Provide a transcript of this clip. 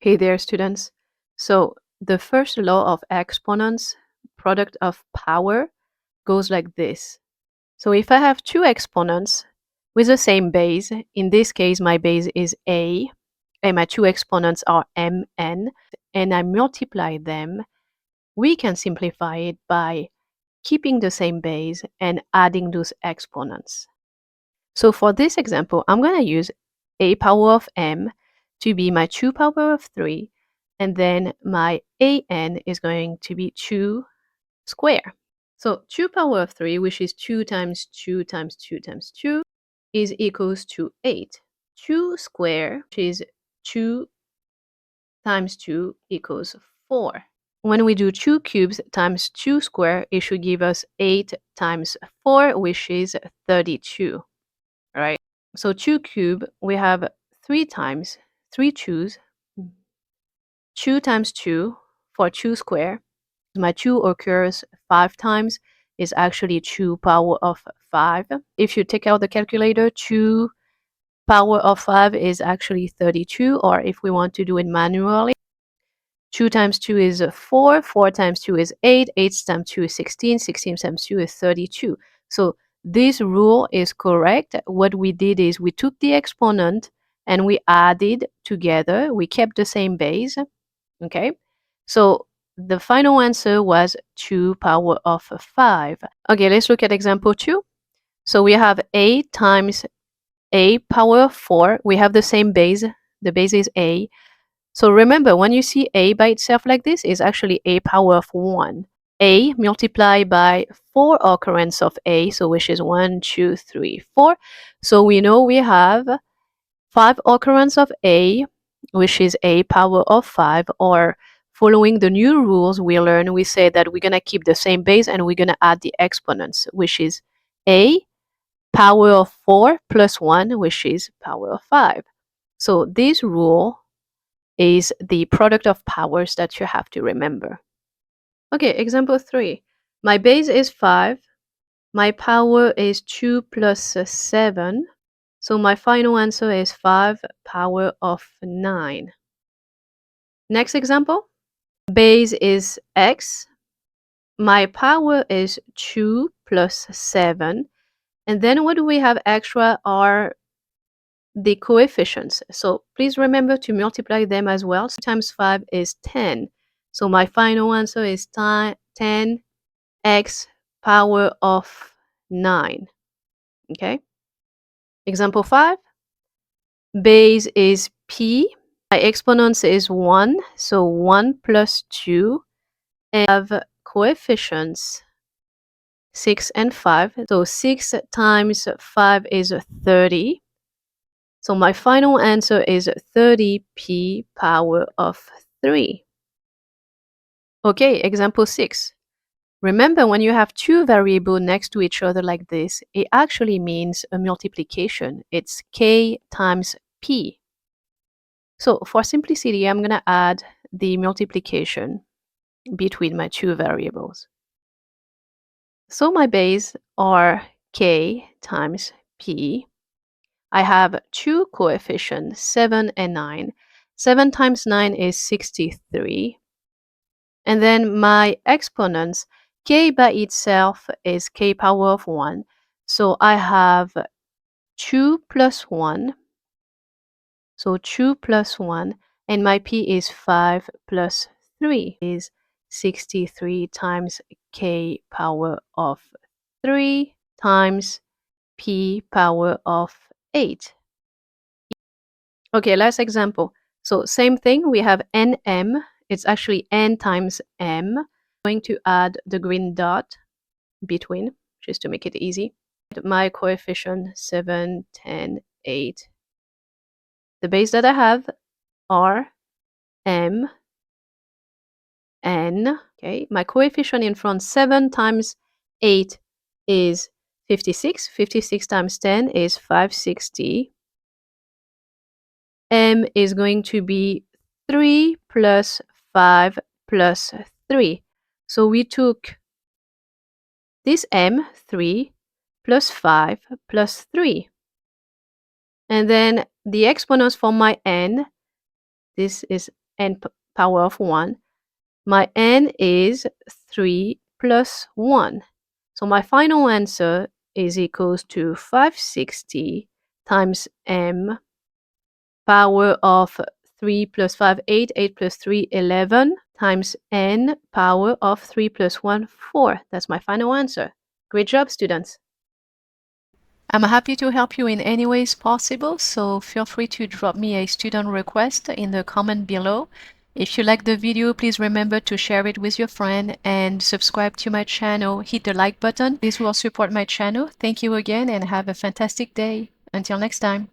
Hey there, students. So the first law of exponents, product of power, goes like this. So if I have two exponents with the same base, in this case my base is a, and my two exponents are m, n, and I multiply them, we can simplify it by keeping the same base and adding those exponents. So for this example, I'm going to use a power of m to be my 2 power of 3, and then my an is going to be 2 square. So 2 power of 3, which is 2 times 2 times 2 times 2, is equals to 8. 2 square, which is 2 times 2 equals 4. When we do 2 cubes times 2 square, it should give us 8 times 4, which is 32, right? So 2 cube, we have 3 times 3 2's. 2 times 2 for 2 square. My 2 occurs 5 times, is actually 2 power of 5. If you take out the calculator, 2 power of 5 is actually 32, or if we want to do it manually, 2 times 2 is 4, 4 times 2 is 8, 8 times 2 is 16, 16 times 2 is 32. So this rule is correct. What we did is we took the exponent and we added together. We kept the same base. Okay, so the final answer was 2 power of 5. Okay, let's look at example 2. So we have a times a power of 4. We have the same base. The base is a. So remember, when you see a by itself like this, it's actually a power of 1. A multiplied by 4 occurrence of a, so which is 1, 2, 3, 4. So we know we have 5 occurrence of a, which is a power of 5, or following the new rules we learn, we say that we're going to keep the same base and we're going to add the exponents, which is a power of 4 plus 1, which is power of 5. So this rule is the product of powers that you have to remember. Okay, example 3. My base is 5. My power is 2 plus 7. So my final answer is 5 power of 9. Next example. Base is x. My power is 2 plus 7. And then what do we have extra are the coefficients. So please remember to multiply them as well. So times 5 is 10. So my final answer is 10x power of 9. Okay. Example 5. Base is p. My exponents is 1. So 1 plus 2. And I have coefficients 6 and 5. So 6 times 5 is 30. So my final answer is 30p power of 3. Okay, example 6. Remember, when you have two variables next to each other like this, it actually means a multiplication. It's k times p. So for simplicity, I'm going to add the multiplication between my two variables. So my base are k times p. I have two coefficients, 7 and 9. 7 times 9 is 63. And then my exponents, k by itself is k power of 1. So I have 2 plus 1. So 2 plus 1. And my p is 5 plus 3 is 63 times k power of 3 times p power of 8. Okay, last example. So same thing, we have nm. It's actually n times m. I'm going to add the green dot between, just to make it easy. My coefficient 7, 10, 8. The base that I have are m, n. Okay, my coefficient in front, 7 times 8 is 56. 56 times 10 is 560. M is going to be 3 plus 5 plus 3. So we took this m, 3, plus 5 plus 3. And then the exponents for my n, this is n power of 1. My n is 3 plus 1. So my final answer is equals to 560 times m power of 3 plus 5, 8, 8 plus 3, 11, times n power of 3 plus 1, 4. That's my final answer. Great job, students. I'm happy to help you in any ways possible, so feel free to drop me a student request in the comment below. If you like the video, please remember to share it with your friend and subscribe to my channel. Hit the like button. This will support my channel. Thank you again and have a fantastic day. Until next time.